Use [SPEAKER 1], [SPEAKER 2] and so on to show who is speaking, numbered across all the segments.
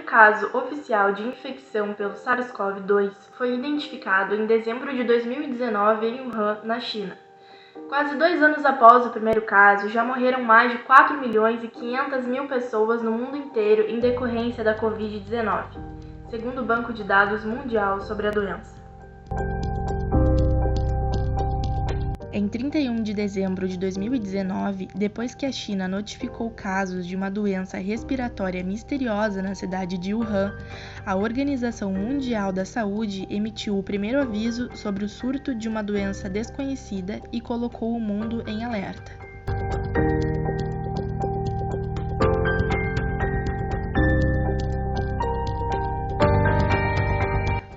[SPEAKER 1] primeiro caso oficial de infecção pelo SARS-CoV-2 foi identificado em dezembro de 2019 em Wuhan, na China. Quase 2 anos após o primeiro caso, já morreram mais de 4.500.000 pessoas no mundo inteiro em decorrência da Covid-19, segundo o Banco de Dados Mundial sobre a doença. Em 31 de dezembro de 2019, depois que a China notificou casos de uma doença respiratória misteriosa na cidade de Wuhan, a Organização Mundial da Saúde emitiu o primeiro aviso sobre o surto de uma doença desconhecida e colocou o mundo em alerta.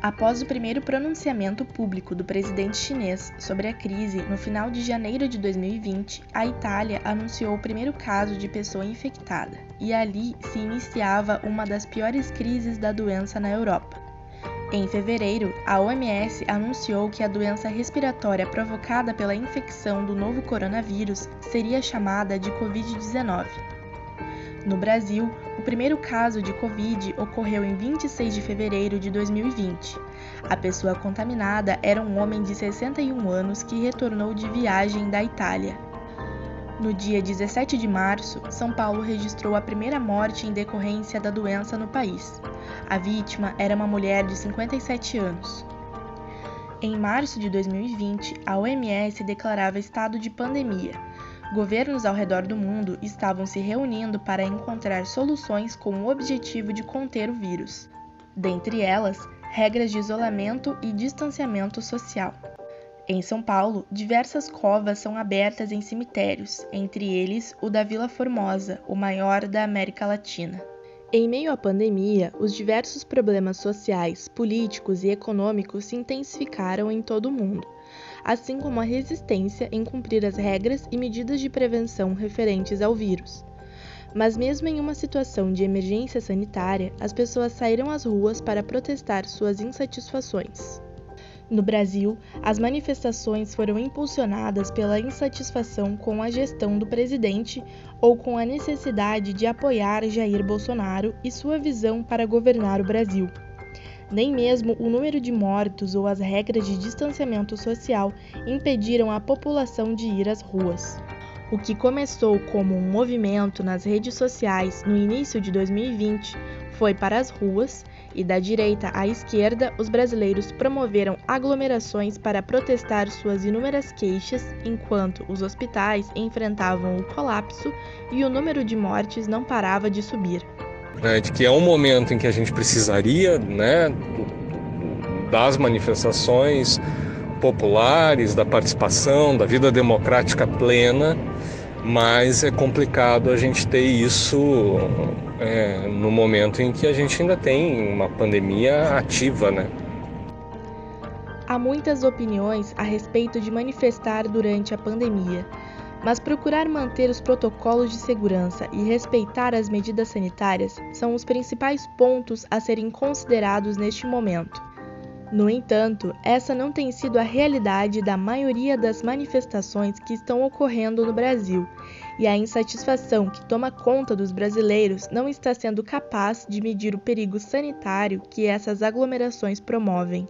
[SPEAKER 1] Após o primeiro pronunciamento público do presidente chinês sobre a crise no final de janeiro de 2020, a Itália anunciou o primeiro caso de pessoa infectada, e ali se iniciava uma das piores crises da doença na Europa. Em fevereiro, a OMS anunciou que a doença respiratória provocada pela infecção do novo coronavírus seria chamada de Covid-19. No Brasil, o primeiro caso de Covid ocorreu em 26 de fevereiro de 2020. A pessoa contaminada era um homem de 61 anos que retornou de viagem da Itália. No dia 17 de março, São Paulo registrou a primeira morte em decorrência da doença no país. A vítima era uma mulher de 57 anos. Em março de 2020, a OMS declarava estado de pandemia. Governos ao redor do mundo estavam se reunindo para encontrar soluções com o objetivo de conter o vírus. Dentre elas, regras de isolamento e distanciamento social. Em São Paulo, diversas covas são abertas em cemitérios, entre eles o da Vila Formosa, o maior da América Latina. Em meio à pandemia, os diversos problemas sociais, políticos e econômicos se intensificaram em todo o mundo, assim como a resistência em cumprir as regras e medidas de prevenção referentes ao vírus. Mas mesmo em uma situação de emergência sanitária, as pessoas saíram às ruas para protestar suas insatisfações. No Brasil, as manifestações foram impulsionadas pela insatisfação com a gestão do presidente ou com a necessidade de apoiar Jair Bolsonaro e sua visão para governar o Brasil. Nem mesmo o número de mortos ou as regras de distanciamento social impediram a população de ir às ruas. O que começou como um movimento nas redes sociais no início de 2020 foi para as ruas, e da direita à esquerda, os brasileiros promoveram aglomerações para protestar suas inúmeras queixas, enquanto os hospitais enfrentavam o colapso e o número de mortes não parava de subir.
[SPEAKER 2] De que é um momento em que a gente precisaria, das manifestações populares, da participação, da vida democrática plena, mas é complicado a gente ter isso no momento em que a gente ainda tem uma pandemia ativa,
[SPEAKER 1] Há muitas opiniões a respeito de manifestar durante a pandemia, mas procurar manter os protocolos de segurança e respeitar as medidas sanitárias são os principais pontos a serem considerados neste momento. No entanto, essa não tem sido a realidade da maioria das manifestações que estão ocorrendo no Brasil, e a insatisfação que toma conta dos brasileiros não está sendo capaz de medir o perigo sanitário que essas aglomerações promovem.